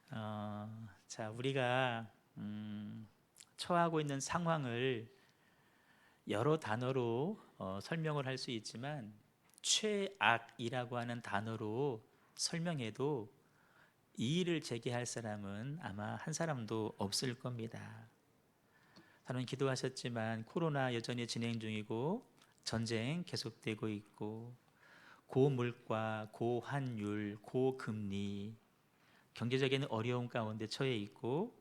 자, 우리가 처하고 있는 상황을 여러 단어로 설명을 할 수 있지만 최악이라고 하는 단어로 설명해도 이의를 제기할 사람은 아마 한 사람도 없을 겁니다. 다른 기도하셨지만 코로나 여전히 진행 중이고 전쟁 계속되고 있고 고물가, 고환율, 고금리 경제적인 어려움 가운데 처해 있고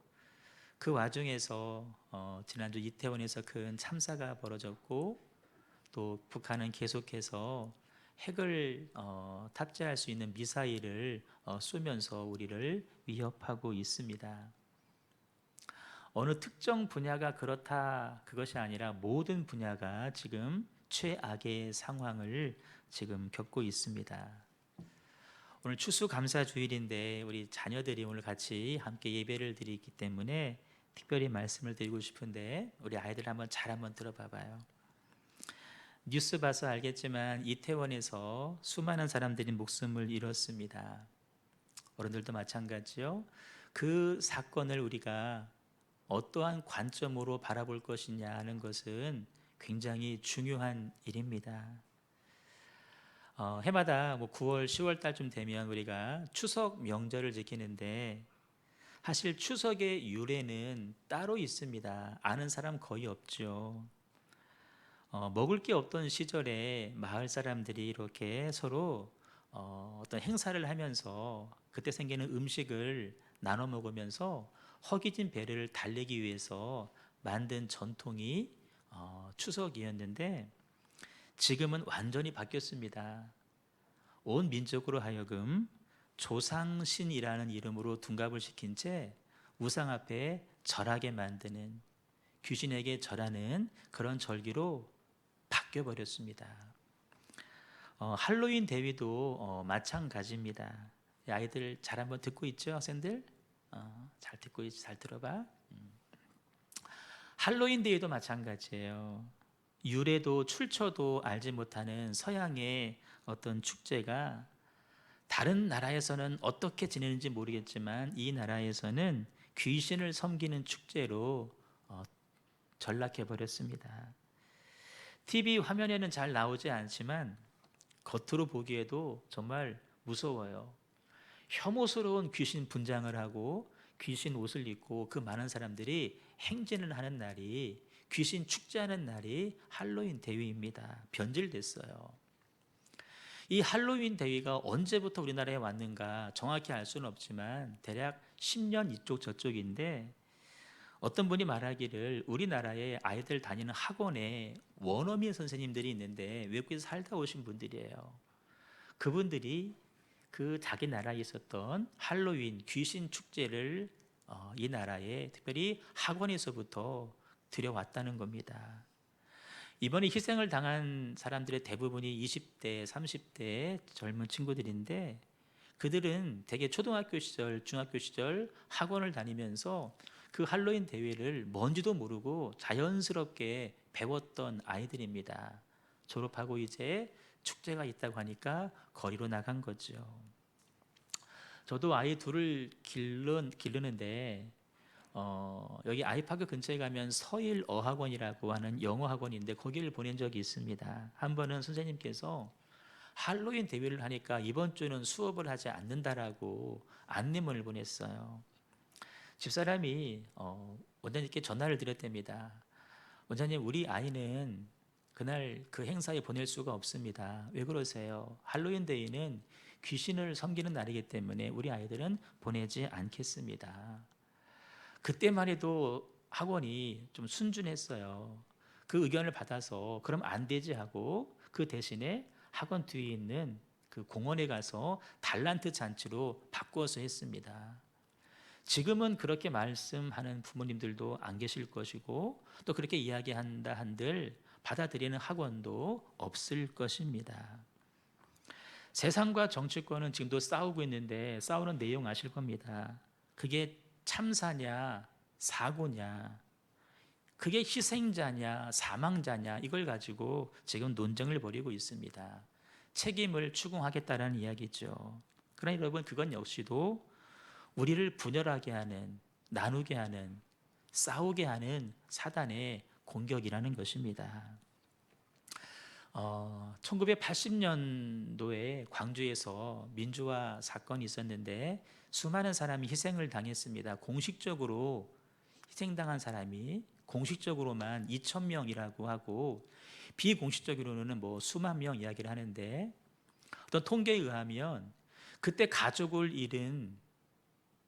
그 와중에서 지난주 이태원에서 큰 참사가 벌어졌고 또 북한은 계속해서 핵을 탑재할 수 있는 미사일을 쏘면서 우리를 위협하고 있습니다. 어느 특정 분야가 그렇다 그것이 아니라 모든 분야가 지금 최악의 상황을 지금 겪고 있습니다. 오늘 추수감사주일인데 우리 자녀들이 오늘 같이 함께 예배를 드리기 때문에 특별히 말씀을 드리고 싶은데 우리 아이들 한번 들어봐봐요. 뉴스 봐서 알겠지만 이태원에서 수많은 사람들이 목숨을 잃었습니다. 어른들도 마찬가지요. 그 사건을 우리가 어떠한 관점으로 바라볼 것이냐 하는 것은 굉장히 중요한 일입니다. 해마다 9월, 10월 달쯤 되면 우리가 추석 명절을 지키는데 사실 추석의 유래는 따로 있습니다. 아는 사람 거의 없죠. 먹을 게 없던 시절에 마을 사람들이 이렇게 서로 어떤 행사를 하면서 그때 생기는 음식을 나눠 먹으면서 허기진 배를 달래기 위해서 만든 전통이 추석이었는데 지금은 완전히 바뀌었습니다. 온 민족으로 하여금 조상신이라는 이름으로 둔갑을 시킨 채 우상 앞에 절하게 만드는, 귀신에게 절하는 그런 절기로 바뀌어 버렸습니다. 할로윈 대위도 마찬가지입니다. 아이들 잘 한번 듣고 있죠, 학생들? 잘 듣고 있지, 잘 들어봐. 할로윈 데이도 마찬가지예요. 유래도 출처도 알지 못하는 서양의 어떤 축제가 다른 나라에서는 어떻게 지내는지 모르겠지만 이 나라에서는 귀신을 섬기는 축제로 전락해 버렸습니다. TV 화면에는 잘 나오지 않지만 겉으로 보기에도 정말 무서워요. 혐오스러운 귀신 분장을 하고 귀신 옷을 입고 그 많은 사람들이 행진을 하는 날이, 귀신 축제하는 날이 할로윈 대위입니다. 변질됐어요. 이 할로윈 대위가 언제부터 우리나라에 왔는가 정확히 알 수는 없지만 대략 10년 이쪽 저쪽인데, 어떤 분이 말하기를 우리나라에 아이들 다니는 학원에 원어민 선생님들이 있는데 외국에서 살다 오신 분들이에요. 그분들이 그 자기 나라에 있었던 할로윈 귀신 축제를 이 나라에 특별히 학원에서부터 들여왔다는 겁니다. 이번에 희생을 당한 사람들의 대부분이 20대, 30대 젊은 친구들인데 그들은 대개 초등학교 시절, 중학교 시절 학원을 다니면서 그 할로윈 대회를 뭔지도 모르고 자연스럽게 배웠던 아이들입니다. 졸업하고 이제 축제가 있다고 하니까 거리로 나간 거죠. 저도 아이 둘을 기르는데 여기 아이파크 근처에 가면 서일 어학원이라고 하는 영어 학원인데 거기를 보낸 적이 있습니다. 한 번은 선생님께서 할로윈 대회를 하니까 이번 주는 수업을 하지 않는다라고 안내문을 보냈어요. 집사람이 원장님께 전화를 드렸답니다. 원장님, 우리 아이는 그날 그 행사에 보낼 수가 없습니다. 왜 그러세요? 할로윈 데이는 귀신을 섬기는 날이기 때문에 우리 아이들은 보내지 않겠습니다. 그때만 해도 학원이 좀 순준했어요. 그 의견을 받아서 그럼 안 되지 하고 그 대신에 학원 뒤에 있는 그 공원에 가서 달란트 잔치로 바꾸어서 했습니다. 지금은 그렇게 말씀하는 부모님들도 안 계실 것이고 또 그렇게 이야기한다 한들 받아들이는 학원도 없을 것입니다. 세상과 정치권은 지금도 싸우고 있는데 싸우는 내용 아실 겁니다. 그게 참사냐 사고냐, 그게 희생자냐 사망자냐, 이걸 가지고 지금 논쟁을 벌이고 있습니다. 책임을 추궁하겠다라는 이야기죠. 그러나 여러분, 그건 역시도 우리를 분열하게 하는, 나누게 하는, 싸우게 하는 사단의 공격이라는 것입니다. 1980년도에 광주에서 민주화 사건이 있었는데 수많은 사람이 희생을 당했습니다. 공식적으로 희생당한 사람이 공식적으로만 2,000명이라고 하고 비공식적으로는 뭐 수만 명 이야기를 하는데, 어떤 통계에 의하면 그때 가족을 잃은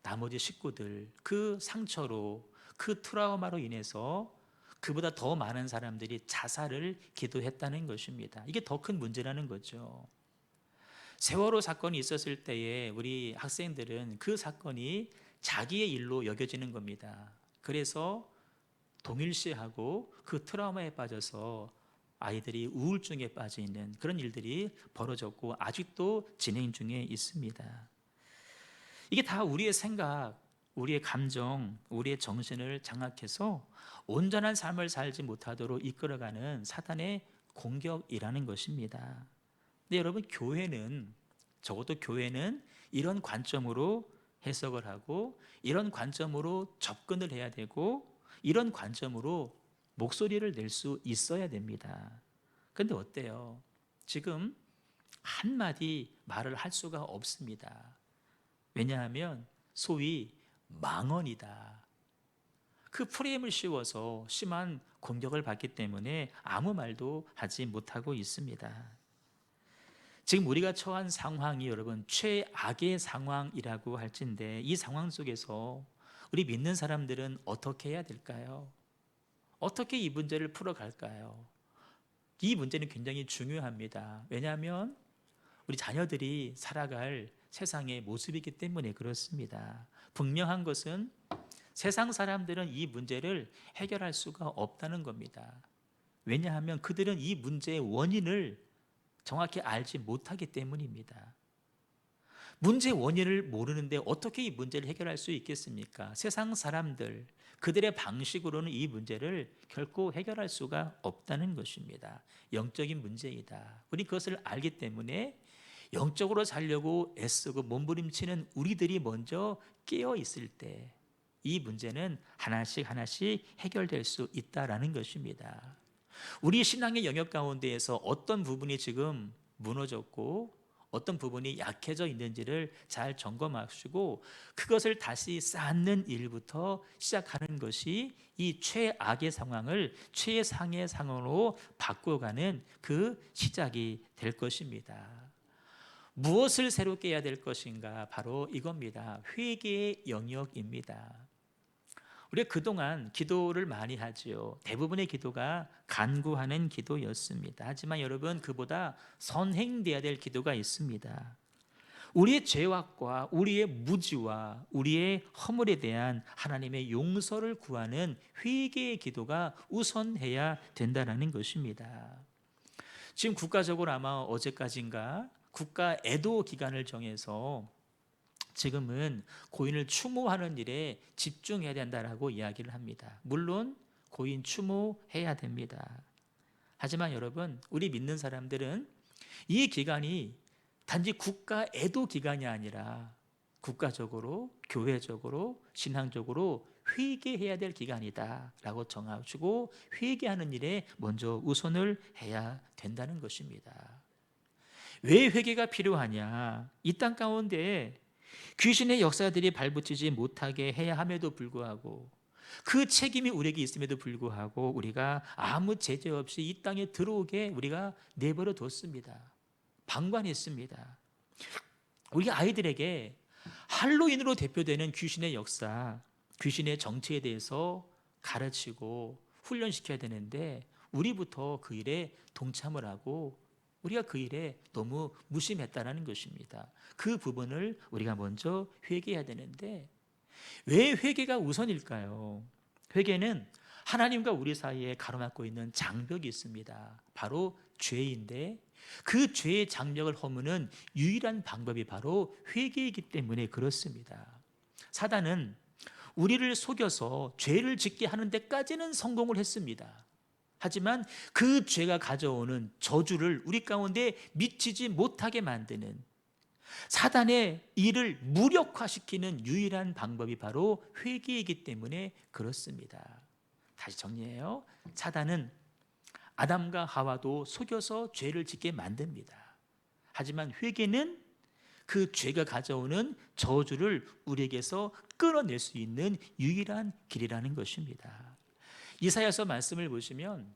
나머지 식구들, 그 상처로, 그 트라우마로 인해서 그보다 더 많은 사람들이 자살을 기도했다는 것입니다. 이게 더 큰 문제라는 거죠. 세월호 사건이 있었을 때에 우리 학생들은 그 사건이 자기의 일로 여겨지는 겁니다. 그래서 동일시하고 그 트라우마에 빠져서 아이들이 우울증에 빠져 있는 그런 일들이 벌어졌고 아직도 진행 중에 있습니다. 이게 다 우리의 생각, 우리의 감정, 우리의 정신을 장악해서 온전한 삶을 살지 못하도록 이끌어가는 사단의 공격이라는 것입니다. 근데 여러분, 교회는, 적어도 교회는 이런 관점으로 해석을 하고 이런 관점으로 접근을 해야 되고 이런 관점으로 목소리를 낼 수 있어야 됩니다. 그런데 어때요? 지금 한마디 말을 할 수가 없습니다. 왜냐하면 소위 망언이다, 그 프레임을 씌워서 심한 공격을 받기 때문에 아무 말도 하지 못하고 있습니다. 지금 우리가 처한 상황이 여러분 최악의 상황이라고 할진데, 이 상황 속에서 우리 믿는 사람들은 어떻게 해야 될까요? 어떻게 이 문제를 풀어갈까요? 이 문제는 굉장히 중요합니다. 왜냐하면 우리 자녀들이 살아갈 세상의 모습이기 때문에 그렇습니다. 분명한 것은 세상 사람들은 이 문제를 해결할 수가 없다는 겁니다. 왜냐하면 그들은 이 문제의 원인을 정확히 알지 못하기 때문입니다. 문제의 원인을 모르는데 어떻게 이 문제를 해결할 수 있겠습니까? 세상 사람들, 그들의 방식으로는 이 문제를 결코 해결할 수가 없다는 것입니다. 영적인 문제이다. 우리 그것을 알기 때문에 영적으로 살려고 애쓰고 몸부림치는 우리들이 먼저 깨어 있을 때 이 문제는 하나씩 하나씩 해결될 수 있다라는 것입니다. 우리 신앙의 영역 가운데에서 어떤 부분이 지금 무너졌고 어떤 부분이 약해져 있는지를 잘 점검하시고 그것을 다시 쌓는 일부터 시작하는 것이 이 최악의 상황을 최상의 상황으로 바꿔가는 그 시작이 될 것입니다. 무엇을 새롭게 해야 될 것인가? 바로 이겁니다. 회개의 영역입니다. 우리가 그동안 기도를 많이 하지요. 대부분의 기도가 간구하는 기도였습니다. 하지만 여러분, 그보다 선행돼야 될 기도가 있습니다. 우리의 죄악과 우리의 무지와 우리의 허물에 대한 하나님의 용서를 구하는 회개의 기도가 우선해야 된다는 것입니다. 지금 국가적으로 아마 어제까지인가 국가 애도 기간을 정해서 지금은 고인을 추모하는 일에 집중해야 된다라고 이야기를 합니다. 물론 고인 추모해야 됩니다. 하지만 여러분, 우리 믿는 사람들은 이 기간이 단지 국가 애도 기간이 아니라 국가적으로, 교회적으로, 신앙적으로 회개해야 될 기간이다라고 정하시고 회개하는 일에 먼저 우선을 해야 된다는 것입니다. 왜 회개가 필요하냐? 이 땅 가운데 귀신의 역사들이 발붙이지 못하게 해야 함에도 불구하고 그 책임이 우리에게 있음에도 불구하고 우리가 아무 제재 없이 이 땅에 들어오게 우리가 내버려 뒀습니다. 방관했습니다. 우리 아이들에게 할로윈으로 대표되는 귀신의 역사, 귀신의 정체에 대해서 가르치고 훈련시켜야 되는데 우리부터 그 일에 동참을 하고 우리가 그 일에 너무 무심했다는 것입니다. 그 부분을 우리가 먼저 회개해야 되는데 왜 회개가 우선일까요? 회개는 하나님과 우리 사이에 가로막고 있는 장벽이 있습니다. 바로 죄인데 그 죄의 장벽을 허무는 유일한 방법이 바로 회개이기 때문에 그렇습니다. 사단은 우리를 속여서 죄를 짓게 하는 데까지는 성공을 했습니다. 하지만 그 죄가 가져오는 저주를 우리 가운데 미치지 못하게 만드는, 사단의 일을 무력화시키는 유일한 방법이 바로 회개이기 때문에 그렇습니다. 다시 정리해요. 사단은 아담과 하와도 속여서 죄를 짓게 만듭니다. 하지만 회개는 그 죄가 가져오는 저주를 우리에게서 끊어낼 수 있는 유일한 길이라는 것입니다. 이사야서 말씀을 보시면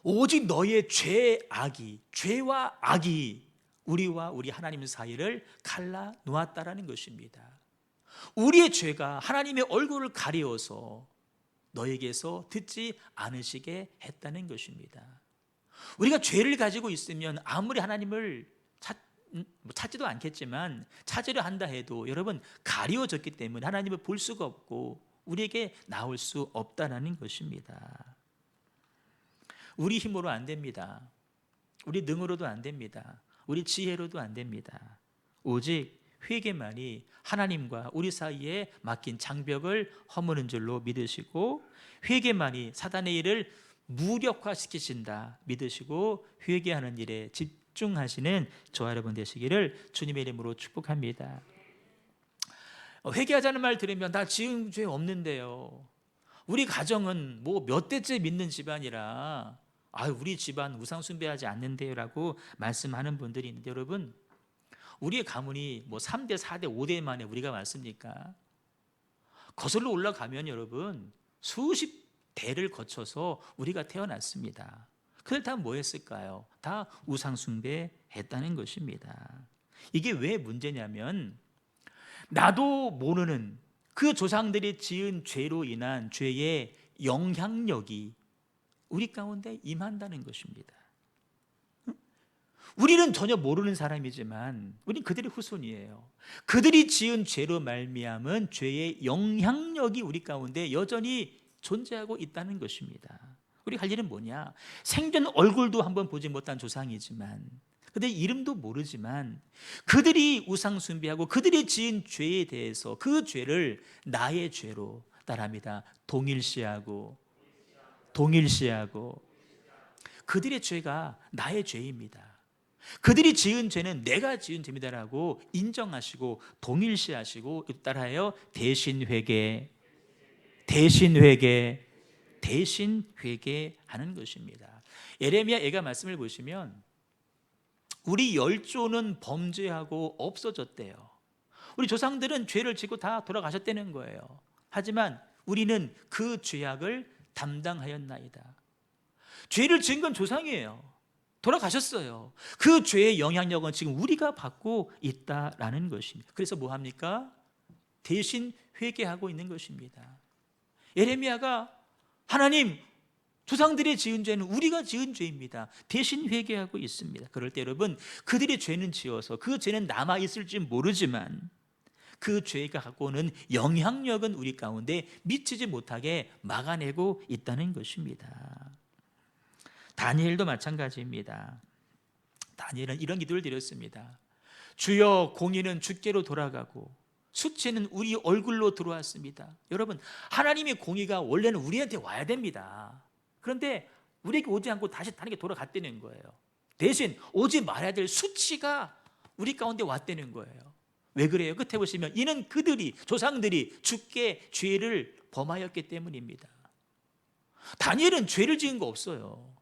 오직 너의 죄와 악이 우리와 우리 하나님 사이를 갈라 놓았다라는 것입니다. 우리의 죄가 하나님의 얼굴을 가리워서 너에게서 듣지 않으시게 했다는 것입니다. 우리가 죄를 가지고 있으면 아무리 하나님을 찾지도 않겠지만 찾으려 한다 해도 여러분 가리워졌기 때문에 하나님을 볼 수가 없고 우리에게 나올 수 없다는 것입니다. 우리 힘으로 안 됩니다. 우리 능으로도 안 됩니다. 우리 지혜로도 안 됩니다. 오직 회개만이 하나님과 우리 사이에 막힌 장벽을 허무는 줄로 믿으시고 회개만이 사단의 일을 무력화시키신다 믿으시고 회개하는 일에 집중하시는 저와 여러분 되시기를 주님의 이름으로 축복합니다. 회개하자는 말 들으면 나 지은 죄 없는데요. 우리 가정은 뭐 몇 대째 믿는 집안이라 우리 집안 우상 숭배하지 않는데요 라고 말씀하는 분들이 있는데 여러분 우리의 가문이 뭐 3대, 4대, 5대 만에 우리가 왔습니까? 거슬러 올라가면 여러분 수십 대를 거쳐서 우리가 태어났습니다. 그들 다 뭐 했을까요? 다 우상 숭배했다는 것입니다. 이게 왜 문제냐면 나도 모르는 그 조상들이 지은 죄로 인한 죄의 영향력이 우리 가운데 임한다는 것입니다. 우리는 전혀 모르는 사람이지만 우리는 그들의 후손이에요. 그들이 지은 죄로 말미암은 죄의 영향력이 우리 가운데 여전히 존재하고 있다는 것입니다. 우리 할 일은 뭐냐? 생전 얼굴도 한번 보지 못한 조상이지만 그들의 이름도 모르지만 그들이 우상 숭배하고 그들이 지은 죄에 대해서 그 죄를 나의 죄로 따라합니다. 동일시하고 그들의 죄가 나의 죄입니다. 그들이 지은 죄는 내가 지은 죄입니다라고 인정하시고 동일시하시고 따라해요. 대신 회개하는 것입니다. 예레미야 애가 말씀을 보시면 우리 열조는 범죄하고 없어졌대요. 우리 조상들은 죄를 짓고 다 돌아가셨다는 거예요. 하지만 우리는 그 죄악을 담당하였나이다. 죄를 지은 건 조상이에요. 돌아가셨어요. 그 죄의 영향력은 지금 우리가 받고 있다라는 것입니다. 그래서 뭐 합니까? 대신 회개하고 있는 것입니다. 예레미야가 하나님, 조상들이 지은 죄는 우리가 지은 죄입니다. 대신 회개하고 있습니다. 그럴 때 여러분 그들의 죄는 지어서 그 죄는 남아있을지 모르지만 그 죄가 갖고 오는 영향력은 우리 가운데 미치지 못하게 막아내고 있다는 것입니다. 다니엘도 마찬가지입니다. 다니엘은 이런 기도를 드렸습니다. 주여, 공의는 주께로 돌아가고 수치는 우리 얼굴로 들어왔습니다. 여러분 하나님의 공의가 원래는 우리한테 와야 됩니다. 그런데 우리에게 오지 않고 다시 하나님께 돌아갔다는 거예요. 대신 오지 말아야 될 수치가 우리 가운데 왔다는 거예요. 왜 그래요? 끝에 보시면 이는 그들이 조상들이 주께 죄를 범하였기 때문입니다. 다니엘은 죄를 지은 거 없어요.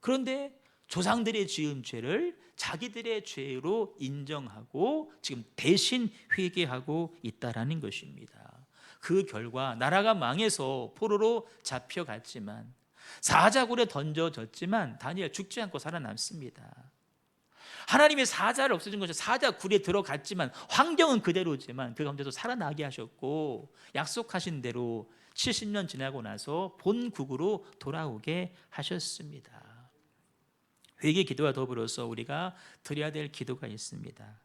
그런데 조상들의 지은 죄를 자기들의 죄로 인정하고 지금 대신 회개하고 있다라는 것입니다. 그 결과 나라가 망해서 포로로 잡혀갔지만 사자굴에 던져졌지만 다니엘 죽지 않고 살아남습니다. 하나님의 사자를 없애준 것이 사자굴에 들어갔지만 환경은 그대로지만 그 가운데서 살아나게 하셨고 약속하신 대로 70년 지나고 나서 본국으로 돌아오게 하셨습니다. 회개 기도와 더불어서 우리가 드려야 될 기도가 있습니다.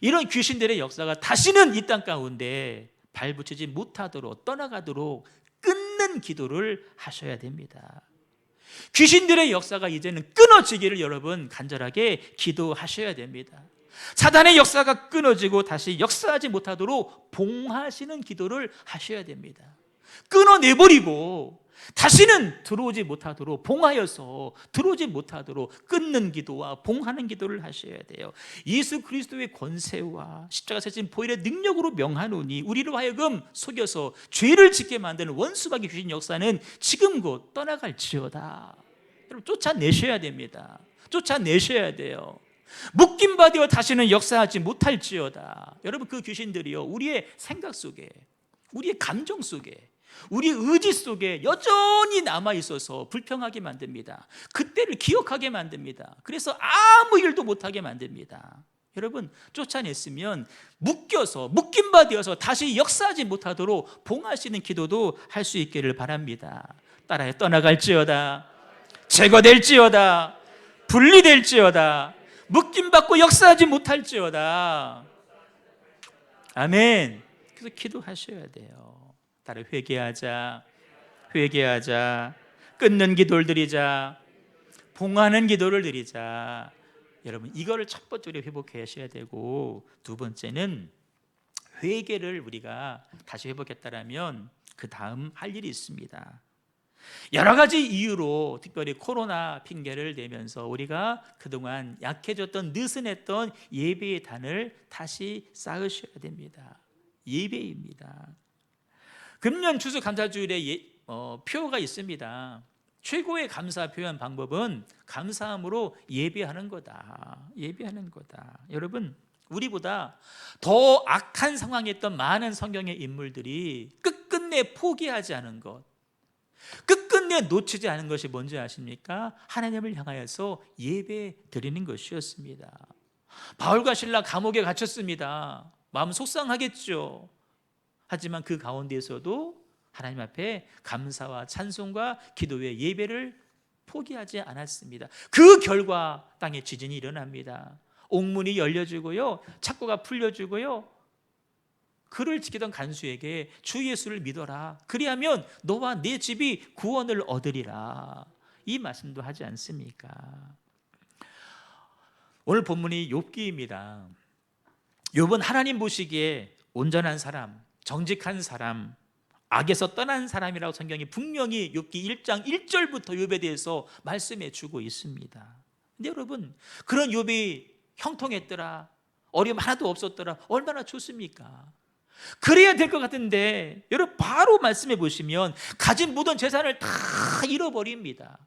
이런 귀신들의 역사가 다시는 이 땅 가운데 발붙이지 못하도록 떠나가도록 끊는 기도를 하셔야 됩니다. 귀신들의 역사가 이제는 끊어지기를 여러분 간절하게 기도하셔야 됩니다. 사단의 역사가 끊어지고 다시 역사하지 못하도록 봉하시는 기도를 하셔야 됩니다. 끊어내버리고 다시는 들어오지 못하도록, 봉하여서 들어오지 못하도록 끊는 기도와 봉하는 기도를 하셔야 돼요. 예수 그리스도의 권세와 십자가에서 진 보혈의 능력으로 명하노니 우리로 하여금 속여서 죄를 짓게 만드는 원수박이 주신 역사는 지금 곧 떠나갈지어다. 여러분, 쫓아내셔야 됩니다. 쫓아내셔야 돼요. 묶임 받아 다시는 역사하지 못할지어다. 여러분, 그 귀신들이요, 우리의 생각 속에, 우리의 감정 속에, 우리 의지 속에 여전히 남아있어서 불평하게 만듭니다. 그때를 기억하게 만듭니다. 그래서 아무 일도 못하게 만듭니다. 여러분, 쫓아냈으면 묶여서, 묶임바 되어서 다시 역사하지 못하도록 봉하시는 기도도 할 수 있기를 바랍니다. 따라해. 떠나갈지어다, 제거될지어다, 분리될지어다, 묶임받고 역사하지 못할지어다. 아멘. 그래서 기도하셔야 돼요. 따라 회개하자, 회개하자, 끊는 기도를 드리자, 봉하는 기도를 드리자. 여러분, 이거를 첫 번째로 회복하셔야 되고, 두 번째는 회개를 우리가 다시 회복했다라면 그 다음 할 일이 있습니다. 여러 가지 이유로, 특별히 코로나 핑계를 대면서 우리가 그동안 약해졌던, 느슨했던 예배의 단을 다시 쌓으셔야 됩니다. 예배입니다. 금년 추수감사주일에 표가 있습니다. 최고의 감사 표현 방법은 감사함으로 예배하는 거다. 예배하는 거다. 여러분, 우리보다 더 악한 상황에 있던 많은 성경의 인물들이 끝끝내 포기하지 않은 것, 끝끝내 놓치지 않은 것이 뭔지 아십니까? 하나님을 향하여서 예배 드리는 것이었습니다. 바울과 실라 감옥에 갇혔습니다. 마음 속상하겠죠. 하지만 그 가운데에서도 하나님 앞에 감사와 찬송과 기도의 예배를 포기하지 않았습니다. 그 결과 땅에 지진이 일어납니다. 옥문이 열려지고요, 착고가 풀려지고요, 그를 지키던 간수에게 주 예수를 믿어라, 그리하면 너와 네 집이 구원을 얻으리라, 이 말씀도 하지 않습니까? 오늘 본문이 욥기입니다. 욥은 하나님 보시기에 온전한 사람, 정직한 사람, 악에서 떠난 사람이라고 성경이 분명히 욥기 1장 1절부터 욥에 대해서 말씀해 주고 있습니다. 근데 여러분, 그런 욥이 형통했더라, 어려움 하나도 없었더라, 얼마나 좋습니까? 그래야 될 것 같은데, 여러분 바로 말씀해 보시면 가진 모든 재산을 다 잃어버립니다.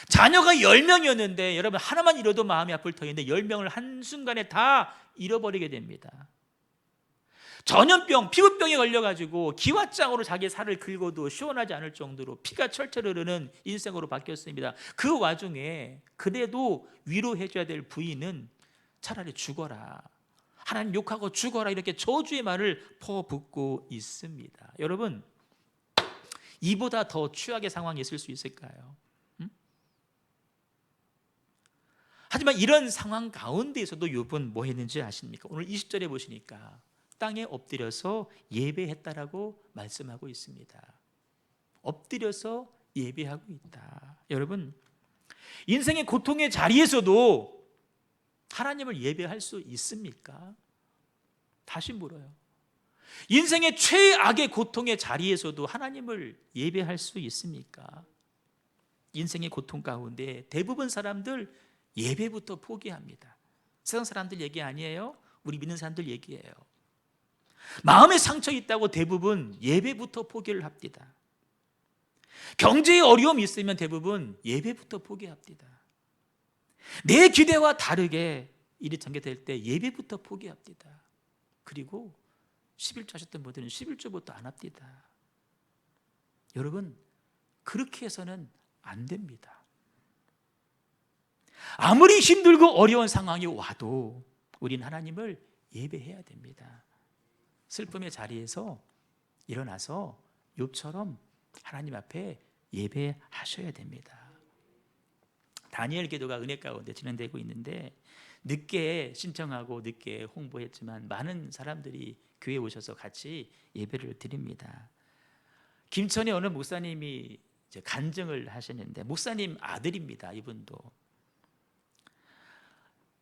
자녀가 10명이었는데 여러분, 하나만 잃어도 마음이 아플 터인데 10명을 한순간에 다 잃어버리게 됩니다. 전염병, 피부병에 걸려가지고 기왓장으로 자기 살을 긁어도 시원하지 않을 정도로 피가 철철 흐르는 인생으로 바뀌었습니다. 그 와중에 그래도 위로해줘야 될 부인은 차라리 죽어라, 하나님 욕하고 죽어라, 이렇게 저주의 말을 퍼붓고 있습니다. 여러분, 이보다 더 최악의 상황이 있을 수 있을까요? 하지만 이런 상황 가운데에서도 욥은 뭐 했는지 아십니까? 오늘 20절에 보시니까 땅에 엎드려서 예배했다라고 말씀하고 있습니다. 엎드려서 예배하고 있다. 여러분, 인생의 고통의 자리에서도 하나님을 예배할 수 있습니까? 다시 물어요. 인생의 최악의 고통의 자리에서도 하나님을 예배할 수 있습니까? 인생의 고통 가운데 대부분 사람들 예배부터 포기합니다. 세상 사람들 얘기 아니에요. 우리 믿는 사람들 얘기예요. 마음에 상처 있다고 대부분 예배부터 포기를 합니다. 경제에 어려움이 있으면 대부분 예배부터 포기합니다. 내 기대와 다르게 일이 전개될 때 예배부터 포기합니다. 그리고 11조 하셨던 분들은 11조부터 안 합니다. 여러분, 그렇게 해서는 안 됩니다. 아무리 힘들고 어려운 상황이 와도 우린 하나님을 예배해야 됩니다. 슬픔의 자리에서 일어나서 욥처럼 하나님 앞에 예배하셔야 됩니다. 다니엘 기도가 은혜 가운데 진행되고 있는데, 늦게 신청하고 늦게 홍보했지만 많은 사람들이 교회에 오셔서 같이 예배를 드립니다. 김천의 어느 목사님이 이제 간증을 하셨는데, 목사님 아들입니다. 이분도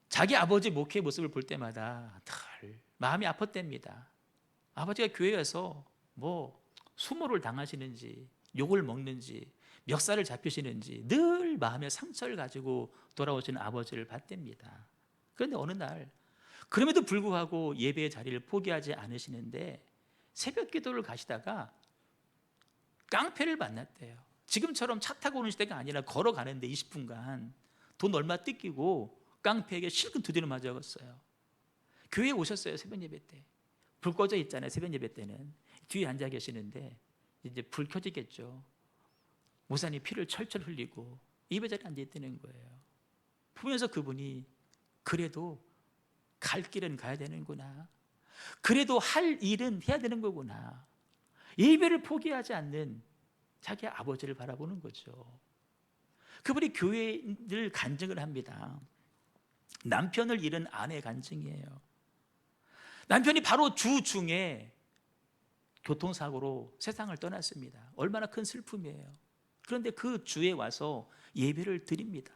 자기 아버지 목회 모습을 볼 때마다 늘 마음이 아팠답니다. 아버지가 교회에서 뭐 수모를 당하시는지, 욕을 먹는지 멱살을 잡히시는지 늘 마음의 상처를 가지고 돌아오시는 아버지를 봤답니다. 그런데 어느 날 그럼에도 불구하고 예배의 자리를 포기하지 않으시는데 새벽 기도를 가시다가 깡패를 만났대요. 지금처럼 차 타고 오는 시대가 아니라 걸어가는데 20분간 돈 얼마 뜯기고 깡패에게 실컷 두드려 맞았어요. 교회에 오셨어요. 새벽 예배 때. 불 꺼져 있잖아요. 새벽 예배 때는. 뒤에 앉아 계시는데 이제 불 켜지겠죠. 목사님 피를 철철 흘리고 예배 자리에 앉아 있다는 거예요. 보면서 그분이 그래도 갈 길은 가야 되는구나. 그래도 할 일은 해야 되는 거구나. 예배를 포기하지 않는 자기 아버지를 바라보는 거죠. 그분이 교회를 간증을 합니다. 남편을 잃은 아내 간증이에요. 남편이 바로 주 중에 교통사고로 세상을 떠났습니다. 얼마나 큰 슬픔이에요. 그런데 그 주에 와서 예배를 드립니다.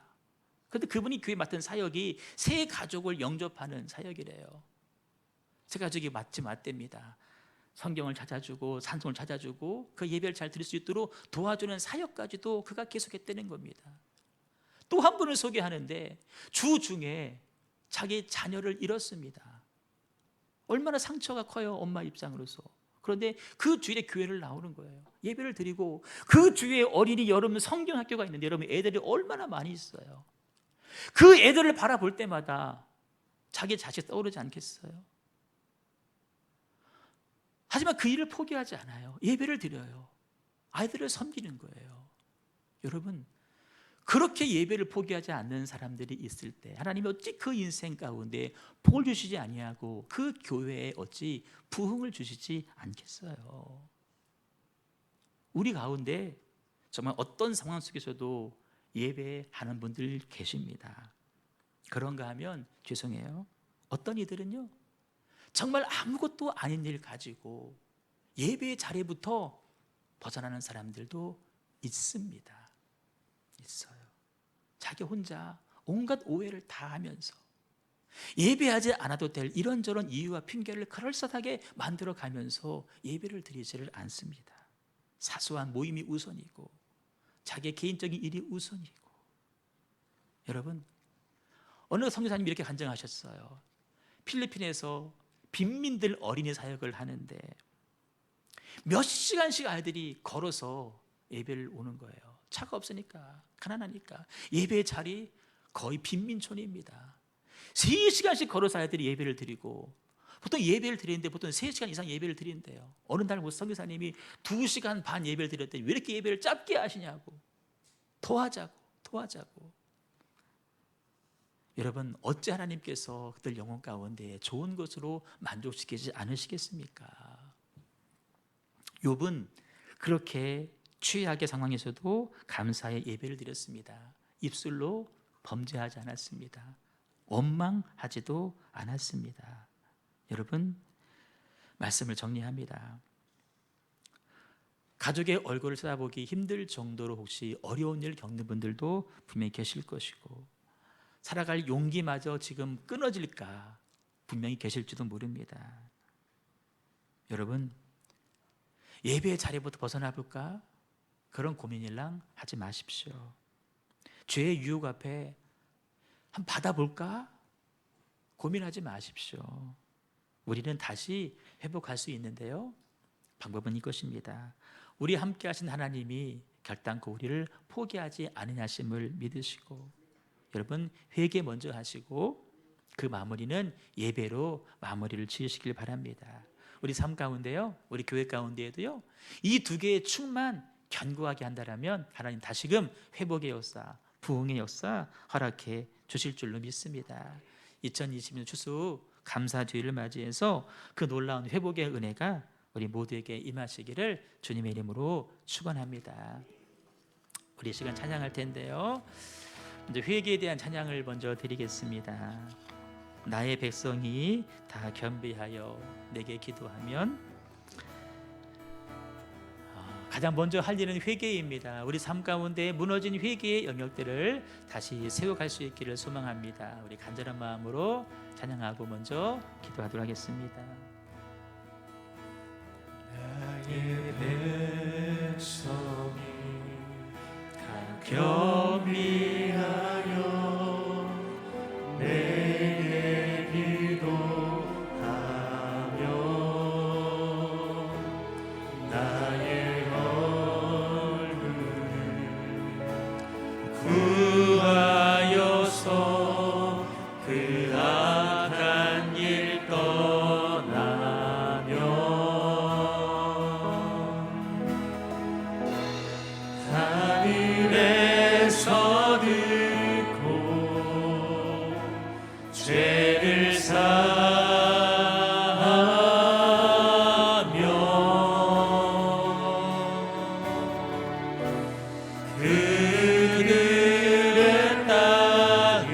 그런데 그분이 교회 맡은 사역이 새 가족을 영접하는 사역이래요. 새 가족이 맞답니다. 성경을 찾아주고 찬송을 찾아주고 그 예배를 잘 드릴 수 있도록 도와주는 사역까지도 그가 계속했다는 겁니다. 또 한 분을 소개하는데 주 중에 자기 자녀를 잃었습니다. 얼마나 상처가 커요, 엄마 입장으로서. 그런데 그 주일에 교회를 나오는 거예요. 예배를 드리고 그 주에 어린이 여름 성경학교가 있는데 여러분 애들이 얼마나 많이 있어요. 그 애들을 바라볼 때마다 자기 자식 떠오르지 않겠어요? 하지만 그 일을 포기하지 않아요. 예배를 드려요. 아이들을 섬기는 거예요. 여러분, 그렇게 예배를 포기하지 않는 사람들이 있을 때 하나님이 어찌 그 인생 가운데 복을 주시지 아니하고 그 교회에 어찌 부흥을 주시지 않겠어요? 우리 가운데 정말 어떤 상황 속에서도 예배하는 분들 계십니다. 그런가 하면 죄송해요. 어떤 이들은요, 정말 아무것도 아닌 일 가지고 예배의 자리부터 벗어나는 사람들도 있습니다. 있어요. 자기 혼자 온갖 오해를 다 하면서 예배하지 않아도 될 이런저런 이유와 핑계를 그럴싸하게 만들어 가면서 예배를 드리지를 않습니다. 사소한 모임이 우선이고 자기의 개인적인 일이 우선이고. 여러분, 어느 선교사님이 이렇게 간증하셨어요. 필리핀에서 빈민들 어린이 사역을 하는데 몇 시간씩 아이들이 걸어서 예배를 오는 거예요. 차가 없으니까, 가난하니까. 예배의 자리 거의 빈민촌입니다. 3시간씩 걸어서 아이들이 예배를 드리고, 보통 예배를 드리는데 보통 3시간 이상 예배를 드린대요. 어느 날 선교사님이 2시간 반 예배를 드렸더니 왜 이렇게 예배를 짧게 하시냐고. 더 하자고. 여러분, 어찌 하나님께서 그들 영혼 가운데 좋은 것으로 만족시키지 않으시겠습니까? 욥은 그렇게 최악의 상황에서도 감사의 예배를 드렸습니다. 입술로 범죄하지 않았습니다. 원망하지도 않았습니다. 여러분, 말씀을 정리합니다. 가족의 얼굴을 쳐다보기 힘들 정도로 혹시 어려운 일 겪는 분들도 분명히 계실 것이고, 살아갈 용기마저 지금 끊어질까 분명히 계실지도 모릅니다. 여러분, 예배의 자리부터 벗어나 볼까? 그런 고민일랑 하지 마십시오. 죄의 유혹 앞에 한번 받아볼까? 고민하지 마십시오. 우리는 다시 회복할 수 있는데요, 방법은 이것입니다. 우리 함께 하신 하나님이 결단코 우리를 포기하지 않으심을 믿으시고, 여러분, 회개 먼저 하시고 그 마무리는 예배로 마무리를 지으시길 바랍니다. 우리 삶 가운데요, 우리 교회 가운데에도요, 이 두 개의 축만 견고하게 한다면 하나님 다시금 회복의 역사, 부흥의 역사 허락해 주실 줄로 믿습니다. 2020년 추수 감사주일을 맞이해서 그 놀라운 회복의 은혜가 우리 모두에게 임하시기를 주님의 이름으로 축원합니다. 우리 시간 찬양할 텐데요, 이제 회개에 대한 찬양을 먼저 드리겠습니다. 나의 백성이 다 겸비하여 내게 기도하면, 가장 먼저 할 일은 회개입니다. 우리 삶 가운데 무너진 회개의 영역들을 다시 세워갈 수 있기를 소망합니다. 우리 간절한 마음으로 찬양하고 먼저 기도하도록 하겠습니다. 나의 백성이 겸비하여 내게 기도하며 나의 얼굴을 구하여서 그 악한 길 떠나며 하늘에서 듣고 죄를 사하며 그들의 땅을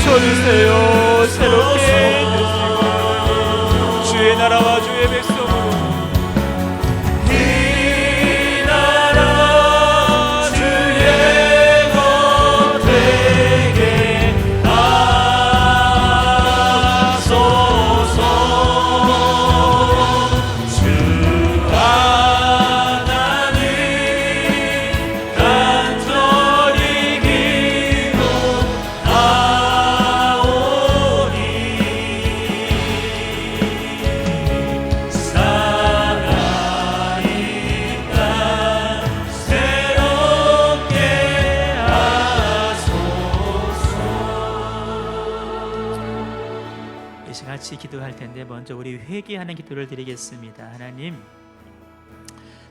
주세요. 새롭게 해주시고 주의 나라와 주의 백성으로 이 나라 주의 것 되게 하소서. 주 하나님 간절히 기도하오니 살아있다 새롭게 하소서. 이 시간 같이 기도할 텐데 먼저 우리 회개하는 기도를 드리겠습니다. 하나님,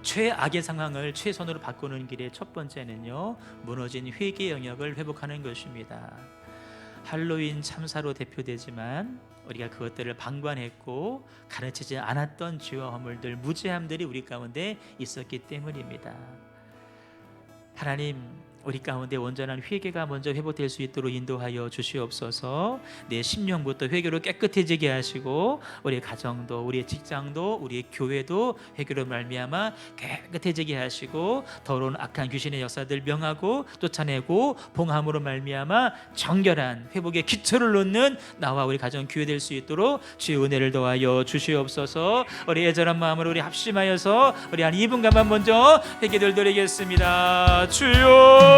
최악의 상황을 최선으로 바꾸는 길의 첫 번째는요, 무너진 회개 영역을 회복하는 것입니다. 할로윈 참사로 대표되지만 우리가 그것들을 방관했고 가르치지 않았던 죄와 허물들, 무죄함들이 우리 가운데 있었기 때문입니다. 하나님, 우리 가운데 온전한 회개가 먼저 회복될 수 있도록 인도하여 주시옵소서. 내 심령부터 회개로 깨끗해지게 하시고 우리 가정도, 우리의 직장도, 우리의 교회도 회개로 말미암아 깨끗해지게 하시고 더러운 악한 귀신의 역사들 명하고 쫓아내고 봉함으로 말미암아 정결한 회복의 기초를 놓는 나와 우리 가정 교회 될 수 있도록 주의 은혜를 더하여 주시옵소서. 우리 애절한 마음으로 우리 합심하여서 우리 한 2분간만 먼저 회개를 드리겠습니다. 주여